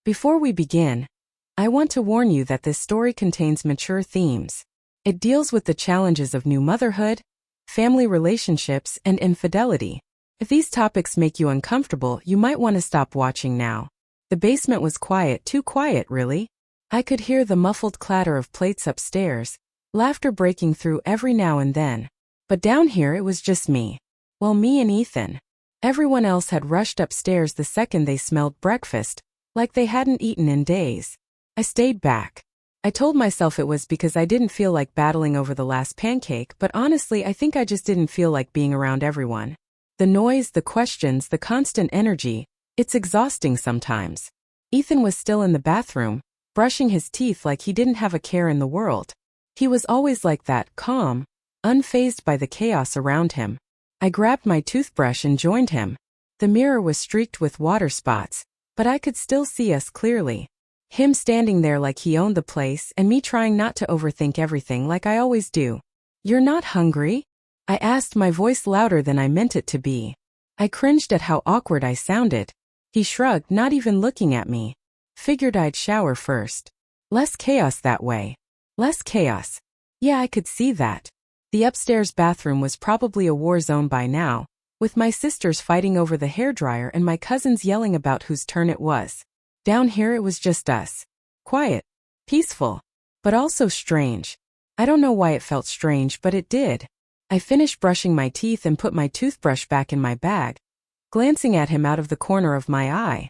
Before we begin, I want to warn you that this story contains mature themes. It deals with the challenges of new motherhood, family relationships, and infidelity. If these topics make you uncomfortable, you might want to stop watching now. The basement was quiet, too quiet, really. I could hear the muffled clatter of plates upstairs, laughter breaking through every now and then. But down here it was just me. Well, me and Ethan. Everyone else had rushed upstairs the second they smelled breakfast, like they hadn't eaten in days. I stayed back. I told myself it was because I didn't feel like battling over the last pancake, but honestly I think I just didn't feel like being around everyone. The noise, the questions, the constant energy, it's exhausting sometimes. Ethan was still in the bathroom, brushing his teeth like he didn't have a care in the world. He was always like that, calm, unfazed by the chaos around him. I grabbed my toothbrush and joined him. The mirror was streaked with water spots, but I could still see us clearly. Him standing there like he owned the place and me trying not to overthink everything like I always do. "You're not hungry?" I asked, my voice louder than I meant it to be. I cringed at how awkward I sounded. He shrugged, not even looking at me. Figured I'd shower first. Less chaos that way. Less chaos. Yeah, I could see that. The upstairs bathroom was probably a war zone by now, with my sisters fighting over the hairdryer and my cousins yelling about whose turn it was. Down here it was just us. Quiet. Peaceful. But also strange. I don't know why it felt strange, but it did. I finished brushing my teeth and put my toothbrush back in my bag, glancing at him out of the corner of my eye.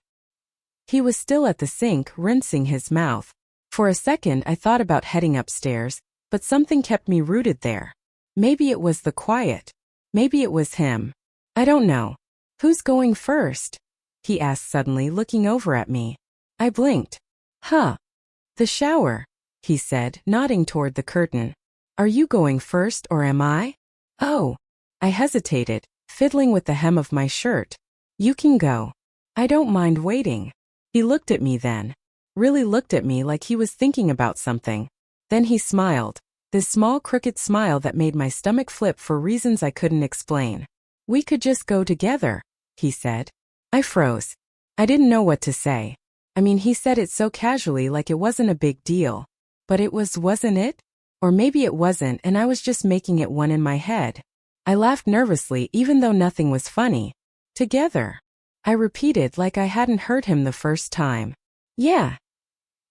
He was still at the sink, rinsing his mouth. For a second I thought about heading upstairs, but something kept me rooted there. Maybe it was the quiet. Maybe it was him. I don't know. "Who's going first?" he asked suddenly, looking over at me. I blinked. "Huh. The shower," he said, nodding toward the curtain. "Are you going first or am I?" "Oh." I hesitated, fiddling with the hem of my shirt. "You can go. I don't mind waiting." He looked at me then. Really looked at me like he was thinking about something. Then he smiled. This small crooked smile that made my stomach flip for reasons I couldn't explain. "We could just go together," he said. I froze. I didn't know what to say. I mean, he said it so casually like it wasn't a big deal. But it was, wasn't it? Or maybe it wasn't and I was just making it one in my head. I laughed nervously even though nothing was funny. "Together," I repeated like I hadn't heard him the first time. "Yeah,"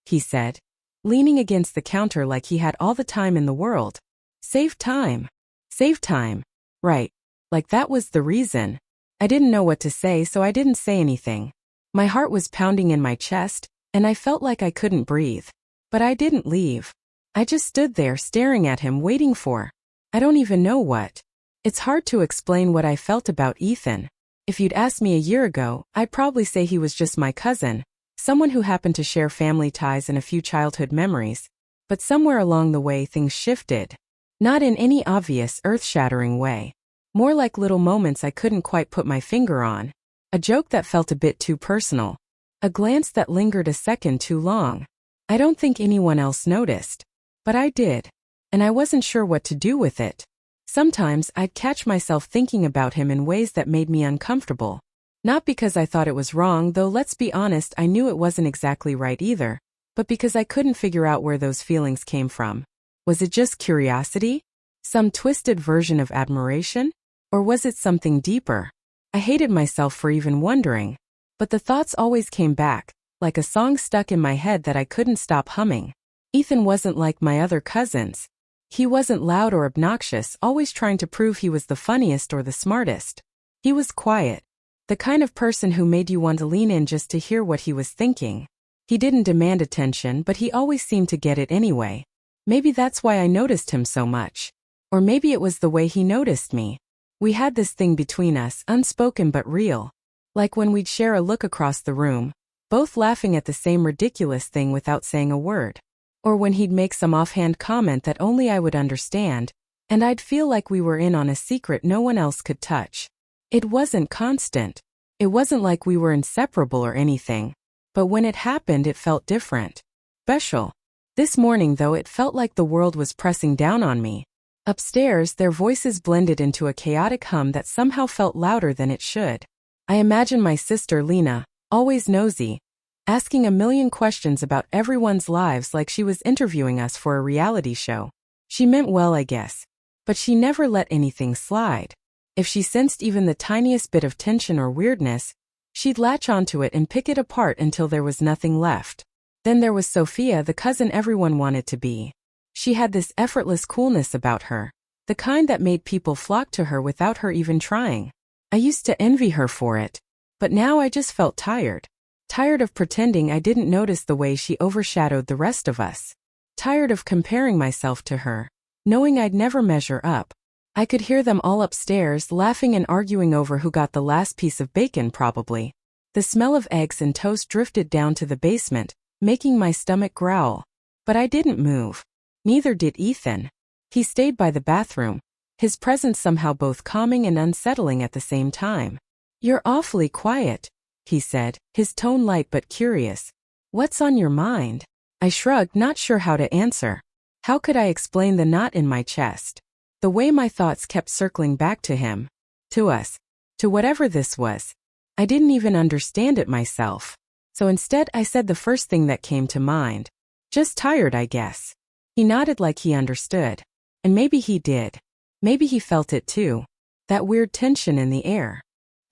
he said, leaning against the counter like he had all the time in the world. Save time. Save time. Right. Like that was the reason. I didn't know what to say, so I didn't say anything. My heart was pounding in my chest, and I felt like I couldn't breathe. But I didn't leave. I just stood there staring at him, waiting for, I don't even know what. It's hard to explain what I felt about Ethan. If you'd asked me a year ago, I'd probably say he was just my cousin, someone who happened to share family ties and a few childhood memories. But somewhere along the way things shifted. Not in any obvious, earth-shattering way. More like little moments I couldn't quite put my finger on. A joke that felt a bit too personal. A glance that lingered a second too long. I don't think anyone else noticed. But I did. And I wasn't sure what to do with it. Sometimes I'd catch myself thinking about him in ways that made me uncomfortable. Not because I thought it was wrong, though let's be honest, I knew it wasn't exactly right either, but because I couldn't figure out where those feelings came from. Was it just curiosity? Some twisted version of admiration? Or was it something deeper? I hated myself for even wondering. But the thoughts always came back, like a song stuck in my head that I couldn't stop humming. Ethan wasn't like my other cousins. He wasn't loud or obnoxious, always trying to prove he was the funniest or the smartest. He was quiet. The kind of person who made you want to lean in just to hear what he was thinking. He didn't demand attention, but he always seemed to get it anyway. Maybe that's why I noticed him so much. Or maybe it was the way he noticed me. We had this thing between us, unspoken but real. Like when we'd share a look across the room, both laughing at the same ridiculous thing without saying a word. Or when he'd make some offhand comment that only I would understand, and I'd feel like we were in on a secret no one else could touch. It wasn't constant. It wasn't like we were inseparable or anything. But when it happened it felt different. Special. This morning though it felt like the world was pressing down on me. Upstairs their voices blended into a chaotic hum that somehow felt louder than it should. I imagined my sister Lena, always nosy, asking a million questions about everyone's lives like she was interviewing us for a reality show. She meant well, I guess. But she never let anything slide. If she sensed even the tiniest bit of tension or weirdness, she'd latch onto it and pick it apart until there was nothing left. Then there was Sophia, the cousin everyone wanted to be. She had this effortless coolness about her, the kind that made people flock to her without her even trying. I used to envy her for it, but now I just felt tired. Tired of pretending I didn't notice the way she overshadowed the rest of us. Tired of comparing myself to her, knowing I'd never measure up. I could hear them all upstairs laughing and arguing over who got the last piece of bacon probably. The smell of eggs and toast drifted down to the basement, making my stomach growl. But I didn't move. Neither did Ethan. He stayed by the bathroom, his presence somehow both calming and unsettling at the same time. "You're awfully quiet," he said, his tone light but curious. "What's on your mind?" I shrugged, not sure how to answer. How could I explain the knot in my chest? The way my thoughts kept circling back to him. To us. To whatever this was. I didn't even understand it myself. So instead I said the first thing that came to mind. "Just tired, I guess." He nodded like he understood. And maybe he did. Maybe he felt it too. That weird tension in the air.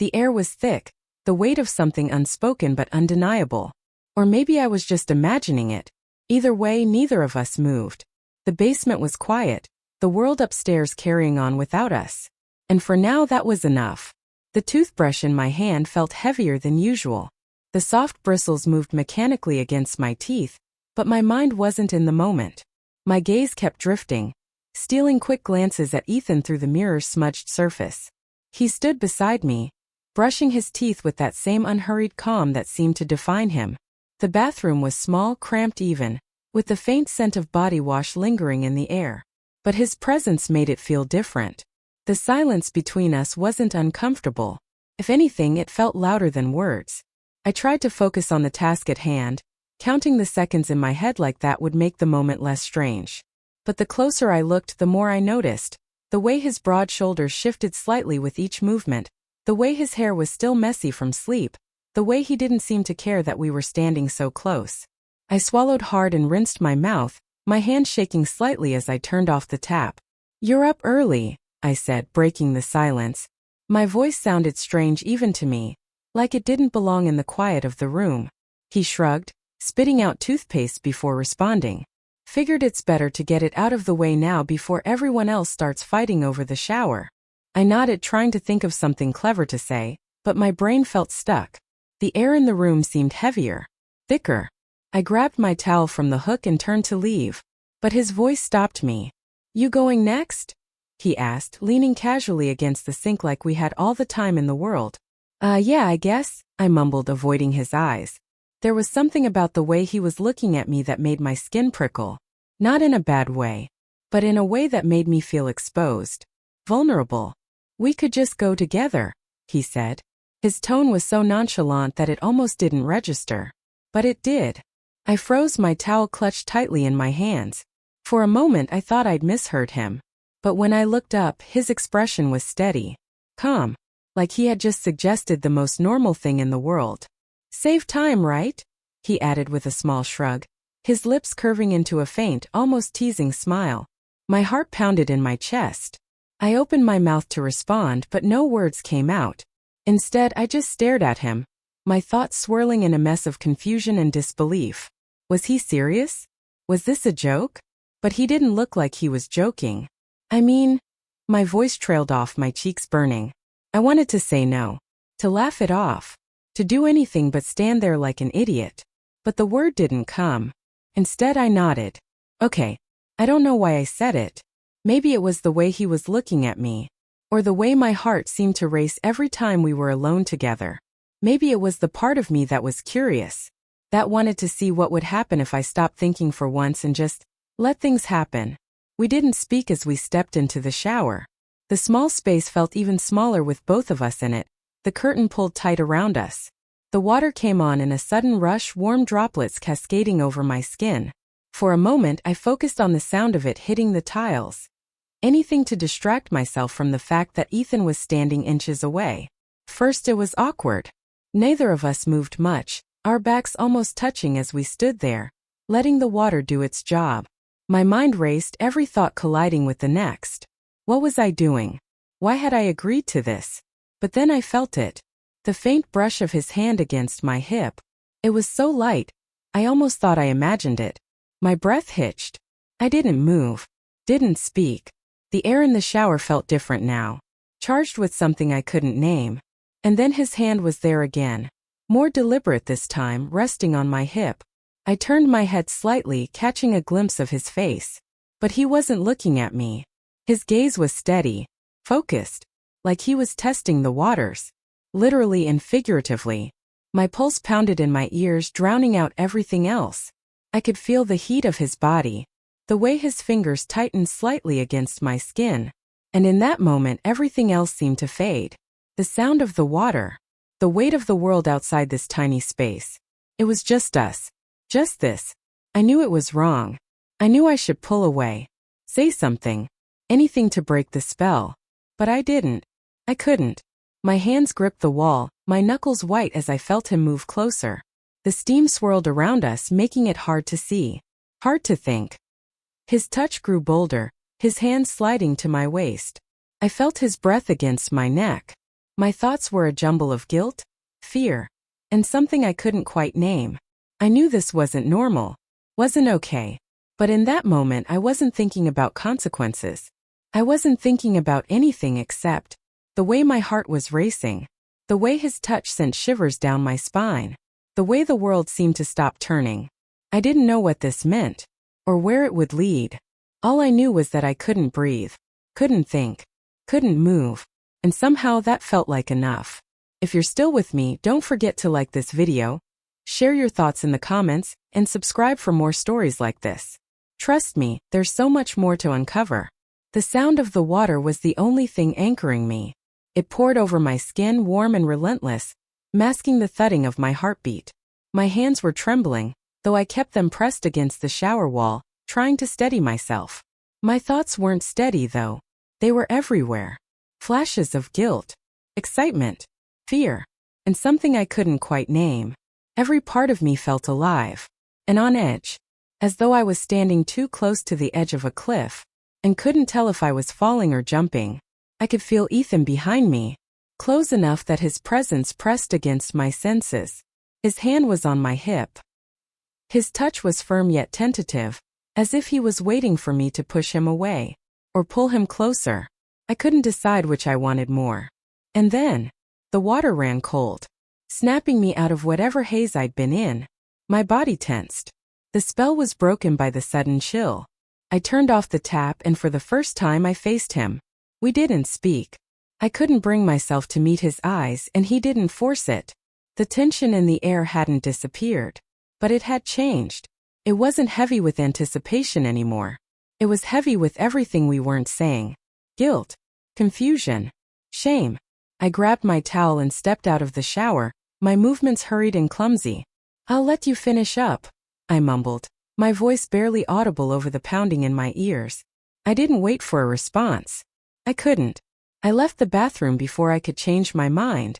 The air was thick, the weight of something unspoken but undeniable. Or maybe I was just imagining it. Either way, neither of us moved. The basement was quiet, the world upstairs carrying on without us. And for now that was enough. The toothbrush in my hand felt heavier than usual. The soft bristles moved mechanically against my teeth, but my mind wasn't in the moment. My gaze kept drifting, stealing quick glances at Ethan through the mirror's smudged surface. He stood beside me, brushing his teeth with that same unhurried calm that seemed to define him. The bathroom was small, cramped even, with the faint scent of body wash lingering in the air. But his presence made it feel different. The silence between us wasn't uncomfortable. If anything, it felt louder than words. I tried to focus on the task at hand. Counting the seconds in my head like that would make the moment less strange. But the closer I looked, the more I noticed. The way his broad shoulders shifted slightly with each movement. The way his hair was still messy from sleep. The way he didn't seem to care that we were standing so close. I swallowed hard and rinsed my mouth, my hand shaking slightly as I turned off the tap. "You're up early," I said, breaking the silence. My voice sounded strange even to me, like it didn't belong in the quiet of the room. He shrugged, spitting out toothpaste before responding. "Figured it's better to get it out of the way now before everyone else starts fighting over the shower." I nodded, trying to think of something clever to say, but my brain felt stuck. The air in the room seemed heavier, thicker. I grabbed my towel from the hook and turned to leave, but his voice stopped me. "You going next?" he asked, leaning casually against the sink like we had all the time in the world. Yeah, I guess," I mumbled, avoiding his eyes. There was something about the way he was looking at me that made my skin prickle. Not in a bad way, but in a way that made me feel exposed. Vulnerable. "We could just go together," he said. His tone was so nonchalant that it almost didn't register. But it did. I froze, my towel clutched tightly in my hands. For a moment I thought I'd misheard him. But when I looked up, his expression was steady. Calm. Like he had just suggested the most normal thing in the world. "Save time, right?" he added with a small shrug, his lips curving into a faint, almost teasing smile. My heart pounded in my chest. I opened my mouth to respond, but no words came out. Instead, I just stared at him, my thoughts swirling in a mess of confusion and disbelief. Was he serious? Was this a joke? But he didn't look like he was joking. I mean, my voice trailed off, my cheeks burning. I wanted to say no, to laugh it off, to do anything but stand there like an idiot. But the word didn't come. Instead, I nodded. Okay. I don't know why I said it. Maybe it was the way he was looking at me, or the way my heart seemed to race every time we were alone together. Maybe it was the part of me that was curious, that wanted to see what would happen if I stopped thinking for once and just let things happen. We didn't speak as we stepped into the shower. The small space felt even smaller with both of us in it, the curtain pulled tight around us. The water came on in a sudden rush, warm droplets cascading over my skin. For a moment, I focused on the sound of it hitting the tiles. Anything to distract myself from the fact that Ethan was standing inches away. First, it was awkward. Neither of us moved much, our backs almost touching as we stood there, letting the water do its job. My mind raced, every thought colliding with the next. What was I doing? Why had I agreed to this? But then I felt it. The faint brush of his hand against my hip. It was so light, I almost thought I imagined it. My breath hitched. I didn't move. Didn't speak. The air in the shower felt different now, charged with something I couldn't name. And then his hand was there again, more deliberate this time, resting on my hip. I turned my head slightly, catching a glimpse of his face. But he wasn't looking at me. His gaze was steady, focused, like he was testing the waters, literally and figuratively. My pulse pounded in my ears, drowning out everything else. I could feel the heat of his body, the way his fingers tightened slightly against my skin. And in that moment everything else seemed to fade. The sound of the water, the weight of the world outside this tiny space. It was just us. Just this. I knew it was wrong. I knew I should pull away. Say something. Anything to break the spell. But I didn't. I couldn't. My hands gripped the wall, my knuckles white as I felt him move closer. The steam swirled around us, making it hard to see. Hard to think. His touch grew bolder, his hand sliding to my waist. I felt his breath against my neck. My thoughts were a jumble of guilt, fear, and something I couldn't quite name. I knew this wasn't normal, wasn't okay. But in that moment I wasn't thinking about consequences. I wasn't thinking about anything except the way my heart was racing, the way his touch sent shivers down my spine, the way the world seemed to stop turning. I didn't know what this meant, or where it would lead. All I knew was that I couldn't breathe, couldn't think, couldn't move, and somehow that felt like enough. If you're still with me, don't forget to like this video, share your thoughts in the comments, and subscribe for more stories like this. Trust me, there's so much more to uncover. The sound of the water was the only thing anchoring me. It poured over my skin, warm and relentless, masking the thudding of my heartbeat. My hands were trembling, though I kept them pressed against the shower wall, trying to steady myself. My thoughts weren't steady though. They were everywhere. Flashes of guilt, excitement, fear, and something I couldn't quite name. Every part of me felt alive and on edge, as though I was standing too close to the edge of a cliff and couldn't tell if I was falling or jumping. I could feel Ethan behind me, close enough that his presence pressed against my senses. His hand was on my hip. His touch was firm yet tentative, as if he was waiting for me to push him away or pull him closer. I couldn't decide which I wanted more. And then, the water ran cold, snapping me out of whatever haze I'd been in. My body tensed. The spell was broken by the sudden chill. I turned off the tap and for the first time I faced him. We didn't speak. I couldn't bring myself to meet his eyes and he didn't force it. The tension in the air hadn't disappeared. But it had changed. It wasn't heavy with anticipation anymore. It was heavy with everything we weren't saying. Guilt, confusion, shame. I grabbed my towel and stepped out of the shower, my movements hurried and clumsy. "I'll let you finish up," I mumbled, my voice barely audible over the pounding in my ears. I didn't wait for a response. I couldn't. I left the bathroom before I could change my mind.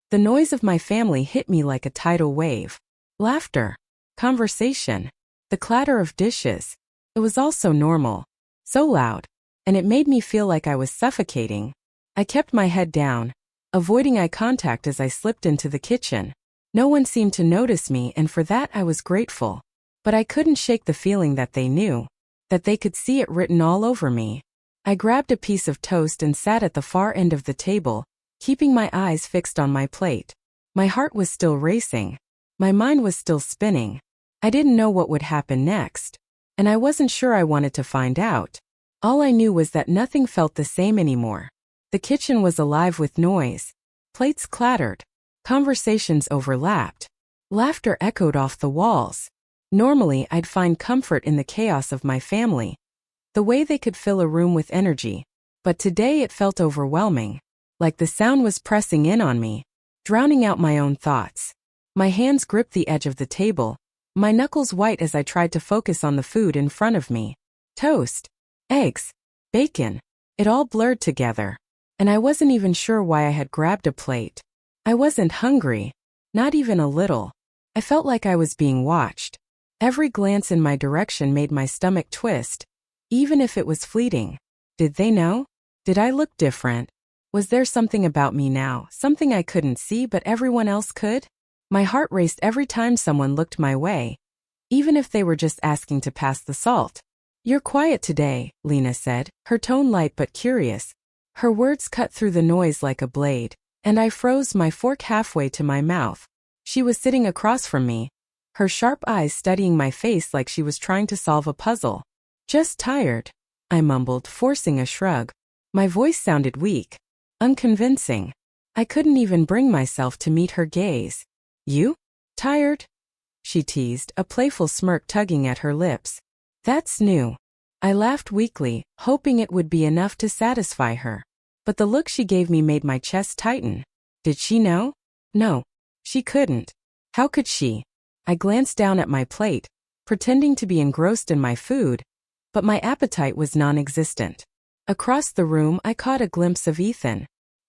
The noise of my family hit me like a tidal wave. Laughter, conversation, the clatter of dishes. It was all so normal, so loud, and it made me feel like I was suffocating. I kept my head down, avoiding eye contact as I slipped into the kitchen. No one seemed to notice me, and for that I was grateful. But I couldn't shake the feeling that they knew, that they could see it written all over me. I grabbed a piece of toast and sat at the far end of the table, keeping my eyes fixed on my plate. My heart was still racing. My mind was still spinning. I didn't know what would happen next, and I wasn't sure I wanted to find out. All I knew was that nothing felt the same anymore. The kitchen was alive with noise. Plates clattered. Conversations overlapped. Laughter echoed off the walls. Normally, I'd find comfort in the chaos of my family, the way they could fill a room with energy. But today it felt overwhelming, like the sound was pressing in on me, drowning out my own thoughts. My hands gripped the edge of the table, my knuckles white as I tried to focus on the food in front of me. Toast, eggs, bacon, it all blurred together. And I wasn't even sure why I had grabbed a plate. I wasn't hungry, not even a little. I felt like I was being watched. Every glance in my direction made my stomach twist, even if it was fleeting. Did they know? Did I look different? Was there something about me now, something I couldn't see but everyone else could? My heart raced every time someone looked my way, even if they were just asking to pass the salt. "You're quiet today," Lena said, her tone light but curious. Her words cut through the noise like a blade, and I froze, my fork halfway to my mouth. She was sitting across from me, her sharp eyes studying my face like she was trying to solve a puzzle. "Just tired," I mumbled, forcing a shrug. My voice sounded weak, unconvincing. I couldn't even bring myself to meet her gaze. "You? Tired?" she teased, a playful smirk tugging at her lips. "That's new." I laughed weakly, hoping it would be enough to satisfy her. But the look she gave me made my chest tighten. Did she know? No, she couldn't. How could she? I glanced down at my plate, pretending to be engrossed in my food, but my appetite was non-existent. Across the room, I caught a glimpse of Ethan.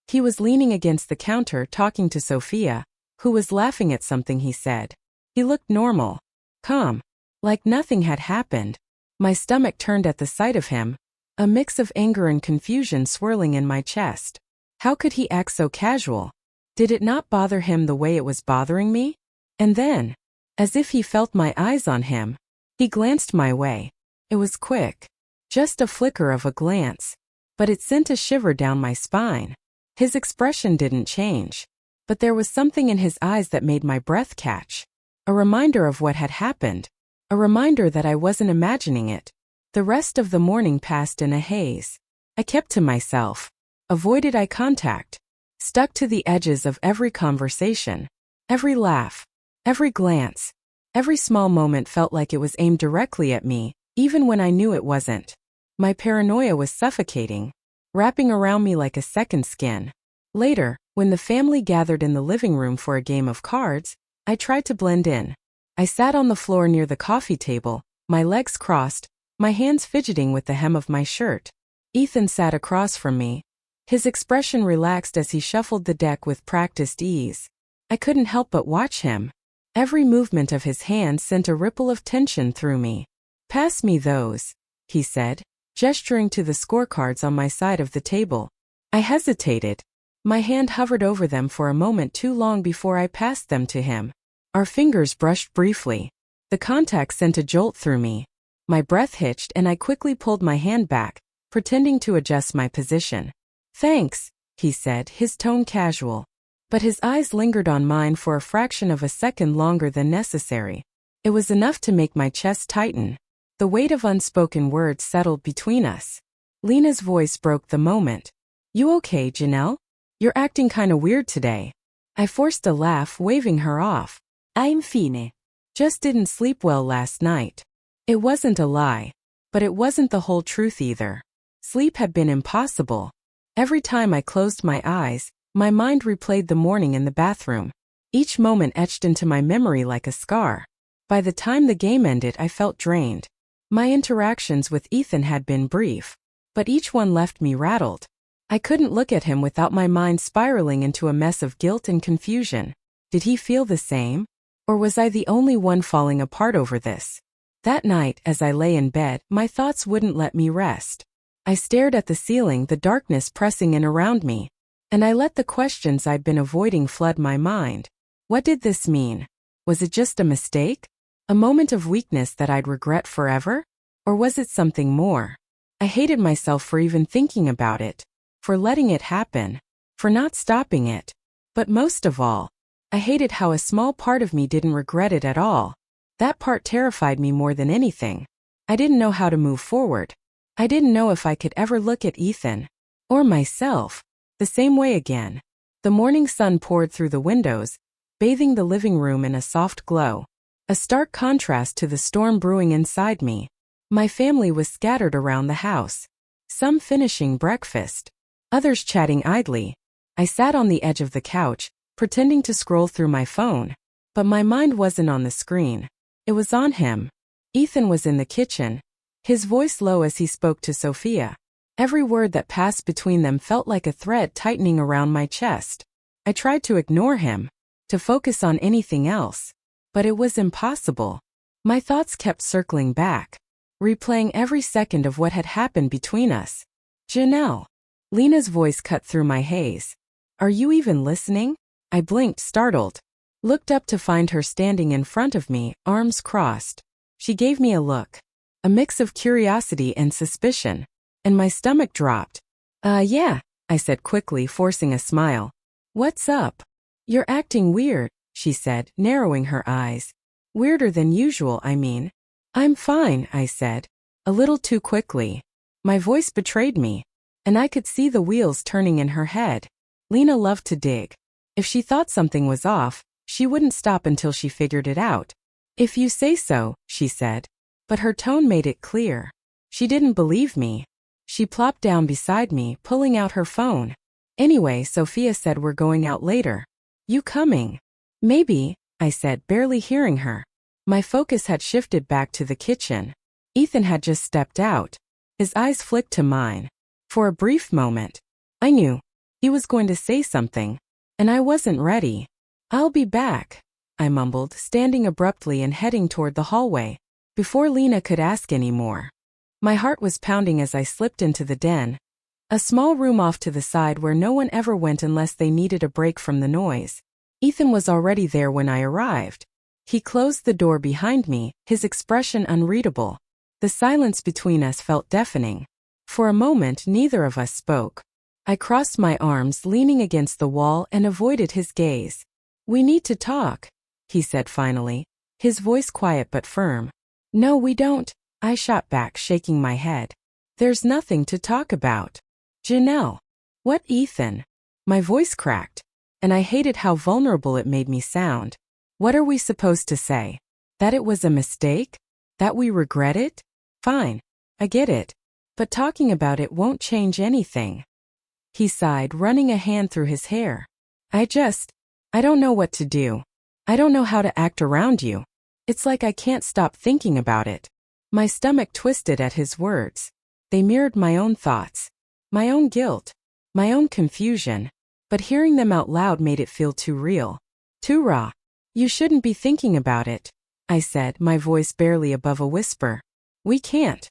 He was leaning against the counter talking to Sophia, who was laughing at something he said. He looked normal, calm, like nothing had happened. My stomach turned at the sight of him, a mix of anger and confusion swirling in my chest. How could he act so casual? Did it not bother him the way it was bothering me? And then, as if he felt my eyes on him, he glanced my way. It was quick, just a flicker of a glance, but it sent a shiver down my spine. His expression didn't change, but there was something in his eyes that made my breath catch. A reminder of what had happened. A reminder that I wasn't imagining it. The rest of the morning passed in a haze. I kept to myself, avoided eye contact, stuck to the edges of every conversation. Every laugh, every glance, every small moment felt like it was aimed directly at me, even when I knew it wasn't. My paranoia was suffocating, wrapping around me like a second skin. Later, when the family gathered in the living room for a game of cards, I tried to blend in. I sat on the floor near the coffee table, my legs crossed, my hands fidgeting with the hem of my shirt. Ethan sat across from me. His expression relaxed as he shuffled the deck with practiced ease. I couldn't help but watch him. Every movement of his hand sent a ripple of tension through me. "Pass me those," he said, gesturing to the scorecards on my side of the table. I hesitated. My hand hovered over them for a moment too long before I passed them to him. Our fingers brushed briefly. The contact sent a jolt through me. My breath hitched and I quickly pulled my hand back, pretending to adjust my position. "Thanks," he said, his tone casual. But his eyes lingered on mine for a fraction of a second longer than necessary. It was enough to make my chest tighten. The weight of unspoken words settled between us. Lena's voice broke the moment. "You okay, Janelle? You're acting kinda weird today." I forced a laugh, waving her off. "I'm fine. Just didn't sleep well last night." It wasn't a lie, but it wasn't the whole truth either. Sleep had been impossible. Every time I closed my eyes, my mind replayed the morning in the bathroom. Each moment etched into my memory like a scar. By the time the game ended, I felt drained. My interactions with Ethan had been brief, but each one left me rattled. I couldn't look at him without my mind spiraling into a mess of guilt and confusion. Did he feel the same? Or was I the only one falling apart over this? That night, as I lay in bed, my thoughts wouldn't let me rest. I stared at the ceiling, the darkness pressing in around me, and I let the questions I'd been avoiding flood my mind. What did this mean? Was it just a mistake? A moment of weakness that I'd regret forever? Or was it something more? I hated myself for even thinking about it, for letting it happen, for not stopping it. But most of all, I hated how a small part of me didn't regret it at all. That part terrified me more than anything. I didn't know how to move forward. I didn't know if I could ever look at Ethan, or myself, the same way again. The morning sun poured through the windows, bathing the living room in a soft glow. A stark contrast to the storm brewing inside me. My family was scattered around the house, some finishing breakfast, others chatting idly. I sat on the edge of the couch, pretending to scroll through my phone, but my mind wasn't on the screen. It was on him. Ethan was in the kitchen, his voice low as he spoke to Sophia. Every word that passed between them felt like a thread tightening around my chest. I tried to ignore him, to focus on anything else, But it was impossible. My thoughts kept circling back, replaying every second of what had happened between us. Janelle. Lena's voice cut through my haze. Are you even listening? I blinked, startled. Looked up to find her standing in front of me, arms crossed. She gave me a look. A mix of curiosity and suspicion. And my stomach dropped. Yeah, I said quickly, forcing a smile. What's up? You're acting weird, she said, narrowing her eyes. Weirder than usual, I mean. I'm fine, I said. A little too quickly. My voice betrayed me, and I could see the wheels turning in her head. Lena loved to dig. If she thought something was off, she wouldn't stop until she figured it out. If you say so, she said. But her tone made it clear. She didn't believe me. She plopped down beside me, pulling out her phone. Anyway, Sophia said we're going out later. You coming? Maybe, I said, barely hearing her. My focus had shifted back to the kitchen. Ethan had just stepped out. His eyes flicked to mine. For a brief moment, I knew he was going to say something, and I wasn't ready. I'll be back, I mumbled, standing abruptly and heading toward the hallway. Before Lena could ask any more. My heart was pounding as I slipped into the den. A small room off to the side where no one ever went unless they needed a break from the noise. Ethan was already there when I arrived. He closed the door behind me, his expression unreadable. The silence between us felt deafening. For a moment, neither of us spoke. I crossed my arms, leaning against the wall, and avoided his gaze. We need to talk, he said finally, his voice quiet but firm. No, we don't, I shot back, shaking my head. There's nothing to talk about. Janelle. What, Ethan? My voice cracked, and I hated how vulnerable it made me sound. What are we supposed to say? That it was a mistake? That we regret it? Fine, I get it. But talking about it won't change anything. He sighed, running a hand through his hair. I don't know what to do. I don't know how to act around you. It's like I can't stop thinking about it. My stomach twisted at his words. They mirrored my own thoughts, my own guilt, my own confusion, but hearing them out loud made it feel too real, too raw. You shouldn't be thinking about it, I said, my voice barely above a whisper. We can't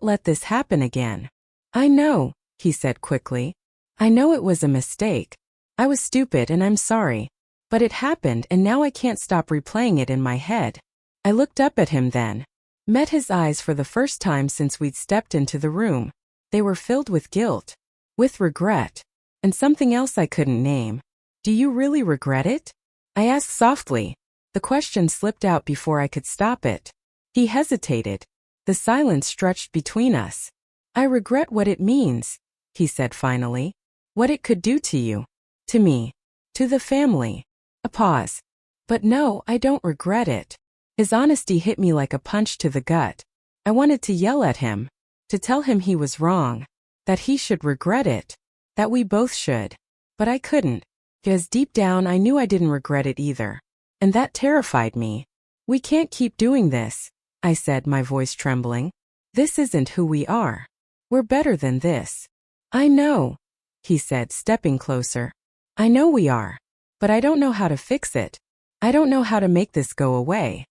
let this happen again. I know, he said quickly. I know it was a mistake. I was stupid and I'm sorry. But it happened and now I can't stop replaying it in my head. I looked up at him then. Met his eyes for the first time since we'd stepped into the room. They were filled with guilt, with regret, and something else I couldn't name. Do you really regret it? I asked softly. The question slipped out before I could stop it. He hesitated. The silence stretched between us. I regret what it means, he said finally. What it could do to you. To me. To the family. A pause. But no, I don't regret it. His honesty hit me like a punch to the gut. I wanted to yell at him, to tell him he was wrong, that he should regret it, that we both should. But I couldn't, because deep down I knew I didn't regret it either. And that terrified me. We can't keep doing this, I said, my voice trembling. This isn't who we are. We're better than this. I know, he said, stepping closer. I know we are. But I don't know how to fix it. I don't know how to make this go away.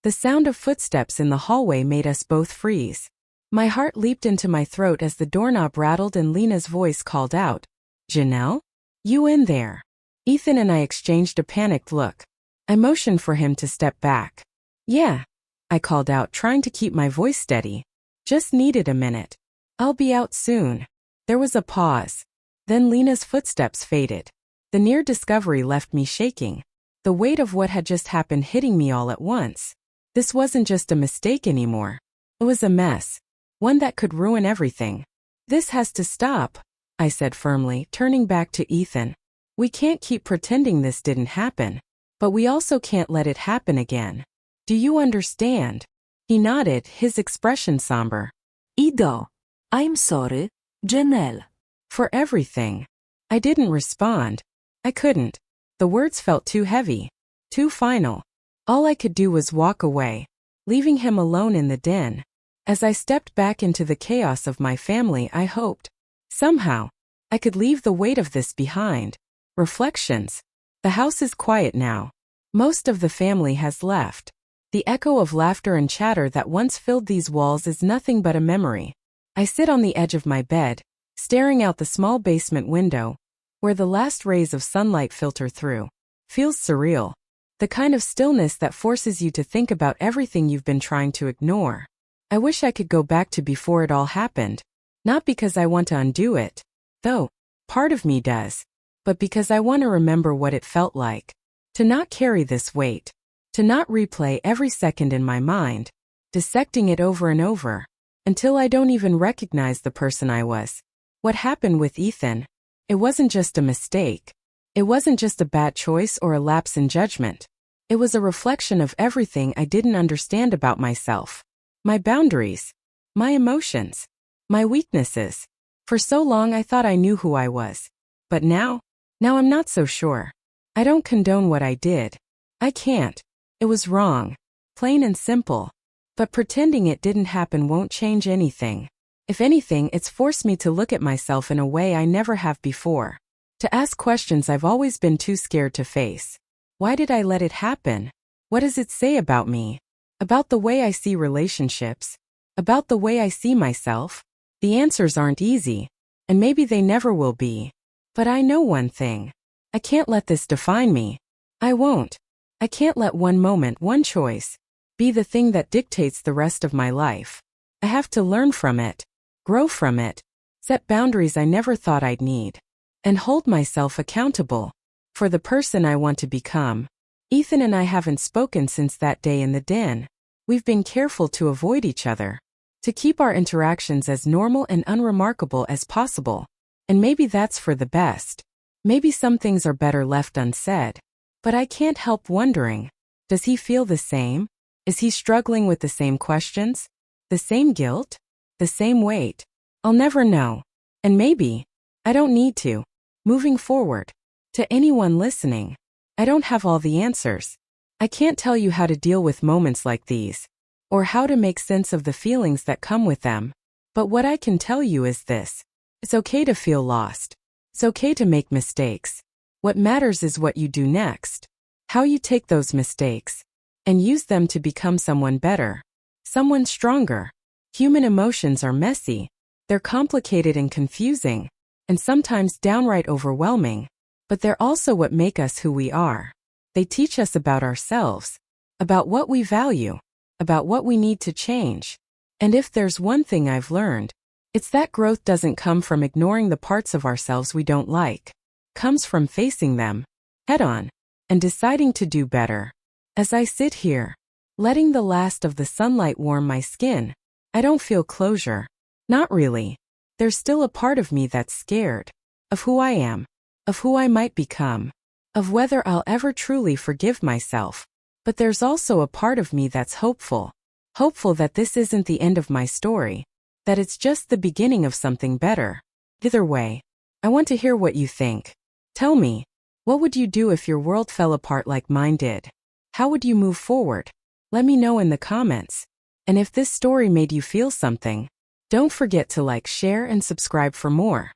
The sound of footsteps in the hallway made us both freeze. My heart leaped into my throat as the doorknob rattled and Lena's voice called out, Janelle? You in there? Ethan and I exchanged a panicked look. I motioned for him to step back. Yeah, I called out, trying to keep my voice steady. Just needed a minute. I'll be out soon. There was a pause. Then Lena's footsteps faded. The near discovery left me shaking. The weight of what had just happened hitting me all at once. This wasn't just a mistake anymore. It was a mess. One that could ruin everything. This has to stop, I said firmly, turning back to Ethan. We can't keep pretending this didn't happen. But we also can't let it happen again. Do you understand? He nodded, his expression somber. Ido. I'm sorry, Janelle. For everything. I didn't respond. I couldn't. The words felt too heavy, too final. All I could do was walk away, leaving him alone in the den. As I stepped back into the chaos of my family, I hoped, somehow, I could leave the weight of this behind. Reflections. The house is quiet now. Most of the family has left. The echo of laughter and chatter that once filled these walls is nothing but a memory. I sit on the edge of my bed, staring out the small basement window, where the last rays of sunlight filter through. Feels surreal. The kind of stillness that forces you to think about everything you've been trying to ignore. I wish I could go back to before it all happened. Not because I want to undo it, though part of me does, but because I want to remember what it felt like. To not carry this weight. To not replay every second in my mind, dissecting it over and over, until I don't even recognize the person I was. What happened with Ethan? It wasn't just a mistake. It wasn't just a bad choice or a lapse in judgment. It was a reflection of everything I didn't understand about myself. My boundaries. My emotions. My weaknesses. For so long I thought I knew who I was. But now I'm not so sure. I don't condone what I did. I can't. It was wrong. Plain and simple. But pretending it didn't happen won't change anything. If anything, it's forced me to look at myself in a way I never have before. To ask questions I've always been too scared to face. Why did I let it happen? What does it say about me? About the way I see relationships? About the way I see myself? The answers aren't easy, and maybe they never will be. But I know one thing. I can't let this define me. I won't. I can't let one moment, one choice, be the thing that dictates the rest of my life. I have to learn from it, grow from it, set boundaries I never thought I'd need, and hold myself accountable for the person I want to become. Ethan and I haven't spoken since that day in the den. We've been careful to avoid each other, to keep our interactions as normal and unremarkable as possible. And maybe that's for the best. Maybe some things are better left unsaid. But I can't help wondering, does he feel the same? Is he struggling with the same questions? The same guilt? The same weight? I'll never know. And maybe I don't need to. Moving forward. To anyone listening, I don't have all the answers. I can't tell you how to deal with moments like these, or how to make sense of the feelings that come with them. But what I can tell you is this. It's okay to feel lost. It's okay to make mistakes. What matters is what you do next. How you take those mistakes and use them to become someone better, someone stronger. Human emotions are messy. They're complicated and confusing, and sometimes downright overwhelming. But they're also what make us who we are. They teach us about ourselves, about what we value, about what we need to change. And if there's one thing I've learned, it's that growth doesn't come from ignoring the parts of ourselves we don't like. Comes from facing them, head on, and deciding to do better. As I sit here, letting the last of the sunlight warm my skin, I don't feel closure. Not really. There's still a part of me that's scared. Of who I am. Of who I might become. Of whether I'll ever truly forgive myself. But there's also a part of me that's hopeful. Hopeful that this isn't the end of my story. That it's just the beginning of something better. Either way, I want to hear what you think. Tell me, what would you do if your world fell apart like mine did? How would you move forward? Let me know in the comments. And if this story made you feel something, don't forget to like, share, and subscribe for more.